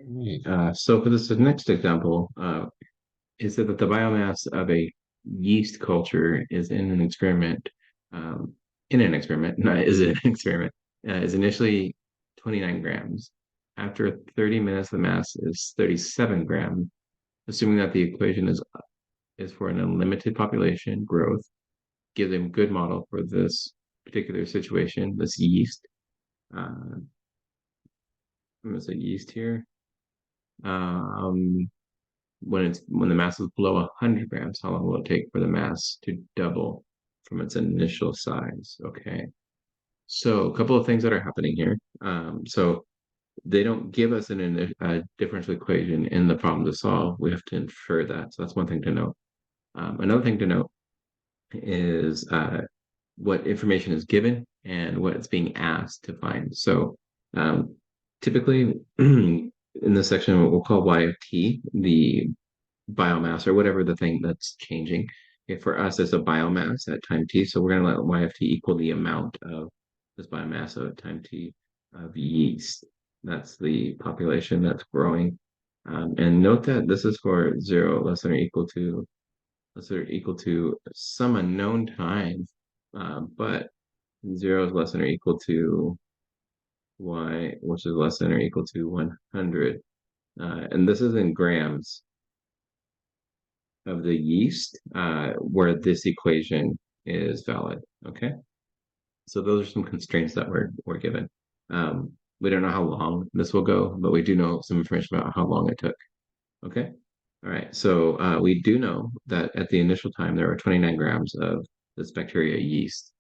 Right. So for this next example, is that the biomass of a yeast culture is in an experiment, um, not is an experiment, is initially 29 grams. After 30 minutes, the mass is 37 grams, assuming that the equation is for an unlimited population growth, gives a good model for this particular situation, this yeast. I'm going to say yeast here. Um, when the mass is below 100 grams, how long will it take for the mass to double from its initial size? Okay, so a couple of things that are happening here. So they don't give us a differential equation in the problem to solve. We have to infer that. So that's one thing to note. Another thing to note is what information is given and what it's being asked to find. So um, typically in this section, what we'll call y of t, the biomass or whatever the thing that's changing. Okay, for us, it's a biomass at time t. So we're going to let y of t equal the amount of this biomass at time t of yeast. That's the population that's growing. And note that this is for 0 less than or equal to some unknown time, but 0 is less than or equal to y, which is less than or equal to 100. And this is in grams of the yeast where this equation is valid. Okay, so those are some constraints that we're given. We don't know how long this will go, but we do know some information about how long it took. Okay, all right. So we do know that at the initial time there were 29 grams of this bacteria yeast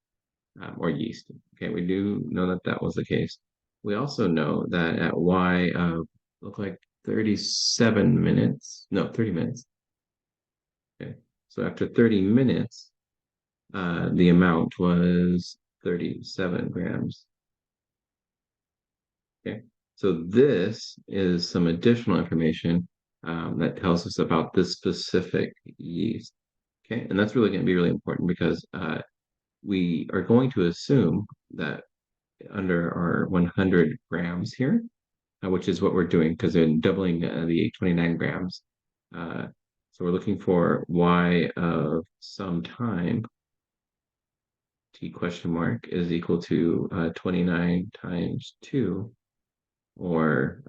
or yeast. Okay, we do know that that was the case. We also know that at y of look like 37 minutes, no, 30 minutes. Okay, so after 30 minutes, the amount was 37 grams. Okay, so this is some additional information that tells us about this specific yeast. Okay, and that's really going to be really important because we are going to assume that under our 100 grams here, which is what we're doing because in doubling the 29 grams. Uh, so we're looking for y of some time t question mark is equal to 29 times 2, or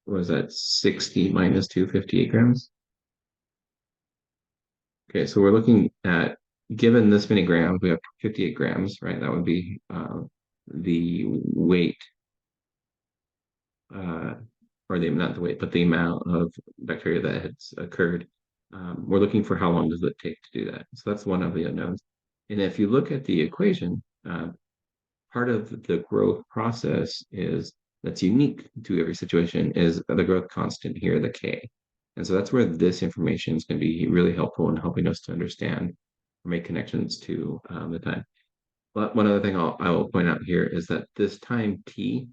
what was that, 60 minus 2, 58 grams? Okay, so we're looking at, given this many grams, we have 58 grams, right? That would be the weight, uh, or the not the weight, but the amount of bacteria that has occurred. We're looking for how long does it take to do that. So that's one of the unknowns. And if you look at the equation, part of the growth process is that's unique to every situation is the growth constant here, the K. And so that's where this information is going to be really helpful in helping us to understand or make connections to the time. But one other thing I will point out here is that this time t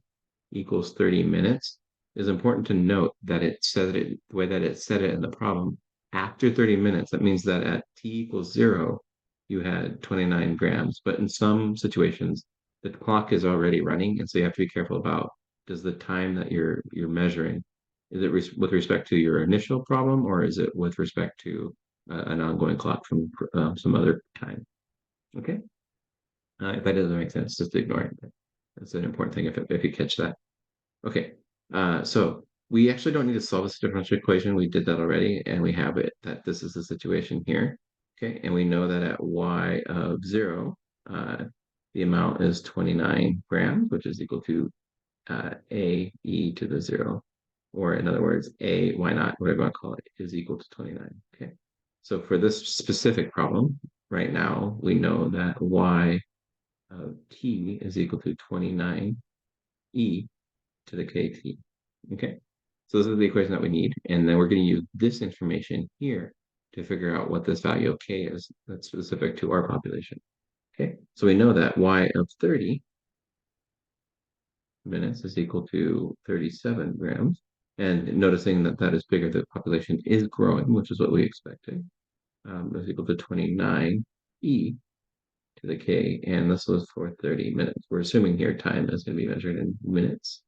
equals 30 minutes is important to note that it said it the way that it said it in the problem. After 30 minutes, that means that at t equals 0, you had 29 grams. But in some situations, the clock is already running, and so you have to be careful about does the time that you're measuring, is it with respect to your initial problem, or is it with respect to an ongoing clock from some other time? Okay. If that doesn't make sense, just ignore it. That's an important thing if you catch that. Okay, so we actually don't need to solve this differential equation. We did that already, and we have it that this is the situation here. Okay, and we know that at y of 0, the amount is 29 grams, which is equal to a e to the 0. Or in other words, a, why not, whatever you want to call it, is equal to 29. Okay, so for this specific problem, right now, we know that y of t is equal to 29 e to the kt. Okay, so this is the equation that we need, and then we're going to use this information here to figure out what this value of k is that's specific to our population. Okay, so we know that y of 30 minutes is equal to 37 grams, and noticing that that is bigger, the population is growing, which is what we expected, is equal to 29 e to the k, and this was for 30 minutes. We're assuming here time is going to be measured in minutes.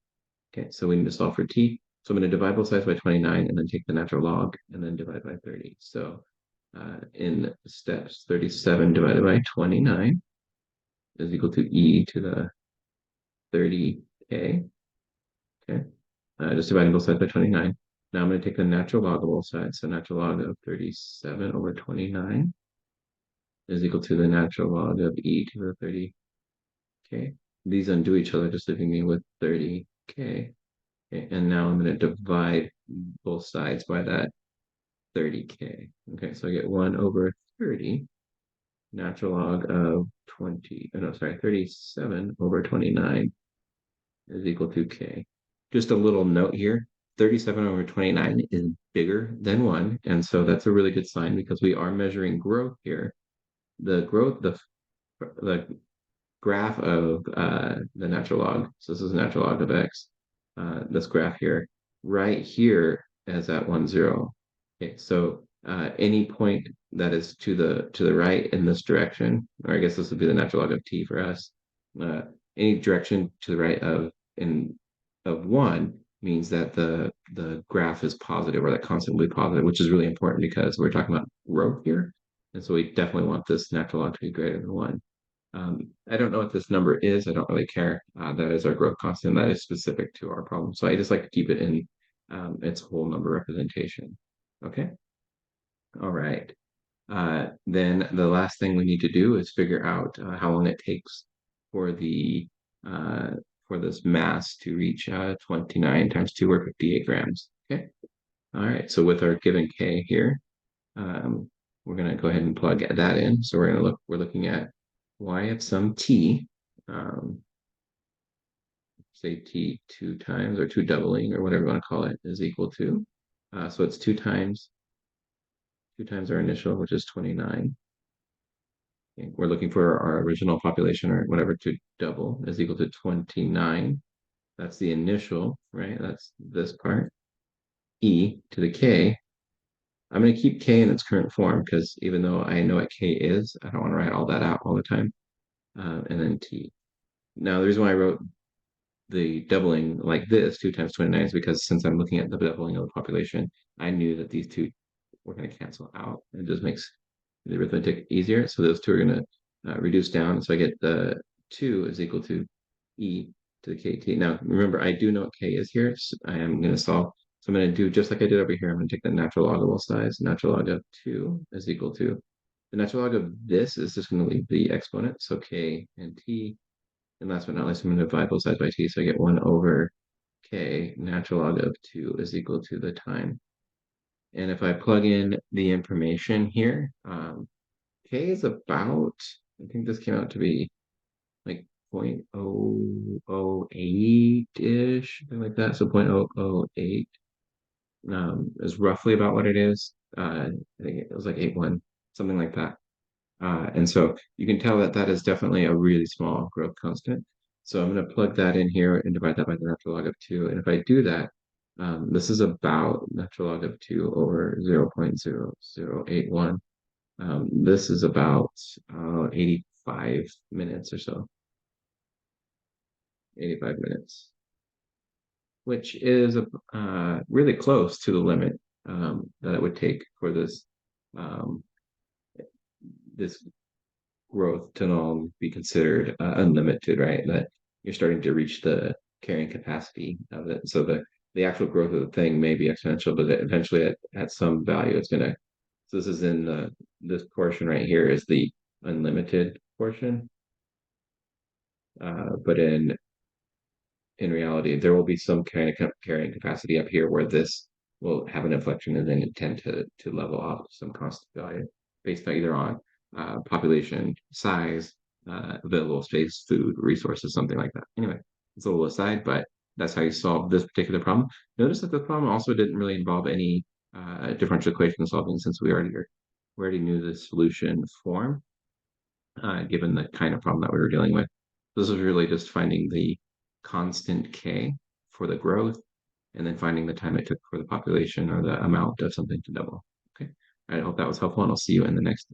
Okay, so we need to solve for t. So I'm going to divide both sides by 29 and then take the natural log and then divide by 30. So in steps, 37 divided by 29 is equal to e to the 30k. Okay, just dividing both sides by 29. Now I'm going to take the natural log of both sides. So natural log of 37 over 29 is equal to the natural log of e to the 30k. These undo each other, just leaving me with 30k. Okay, and now I'm going to divide both sides by that 30k. Okay, so I get 1 over 30 natural log of 37 over 29 is equal to k. Just a little note here, 37 over 29 is bigger than 1, and so that's a really good sign because we are measuring growth here. The growth, the graph of the natural log, so this is natural log of x, this graph here, right here is at 1, 0. Okay, so any point that is to the right in this direction, or I guess this would be the natural log of t for us, uh, any direction to the right of 1 means that the graph is positive or that constant will be positive, which is really important because we're talking about growth here. And so we definitely want this natural log to be greater than 1. I don't know what this number is. I don't really care. That is our growth constant. That is specific to our problem. So I just like to keep it in its whole number representation. Okay. All right. Then the last thing we need to do is figure out how long it takes for the for this mass to reach 29 times 2 or 58 grams. Okay. All right. So with our given k here, we're going to go ahead and plug that in. So we're looking at y of some t, say t 2 times or 2 doubling or whatever you want to call it is equal to. So it's 2 times our initial, which is 29. Okay, we're looking for our original population or whatever to double is equal to 29. That's the initial, right? That's this part. E to the k. I'm going to keep k in its current form because even though I know what k is, I don't want to write all that out all the time. And then t. Now, the reason why I wrote the doubling like this, 2 times 29, is because since I'm looking at the doubling of the population, I knew that these two were going to cancel out. It just makes the arithmetic easier. So those two are going to reduce down. So I get the 2 is equal to e to the kt. Now, remember, I do know what k is here. So I am going to solve. So I'm going to do just like I did over here. I'm going to take the natural log of both sides. Natural log of 2 is equal to the natural log of this is just going to leave the exponent. So k and t. And last but not least, I'm going to divide both sides by t. So I get 1 over k. Natural log of 2 is equal to the time. And if I plug in the information here, k is about, I think this came out to be like 0.008-ish, something like that. So 0.008 is roughly about what it is. I think it was like 8.1, something like that. And so you can tell that that is definitely a really small growth constant. So I'm going to plug that in here and divide that by the natural log of 2. And if I do that, this is about natural log of 2 over 0.0081. This is about 85 minutes or so. 85 minutes, which is really close to the limit that it would take for um, this growth to not be considered unlimited, right? That you're starting to reach the carrying capacity of it. So the actual growth of the thing may be exponential, but eventually at some value it's gonna. So this is in this portion right here is the unlimited portion, but in reality there will be some kind of carrying capacity up here where this will have an inflection and then tend to level off some constant value based either on population size, available space, food, resources, something like that. Anyway, it's a little aside, but that's how you solve this particular problem. Notice that the problem also didn't really involve any differential equation solving since we already knew the solution form, given the kind of problem that we were dealing with. This was really just finding the constant k for the growth and then finding the time it took for the population or the amount of something to double. Okay. I hope that was helpful, and I'll see you in the next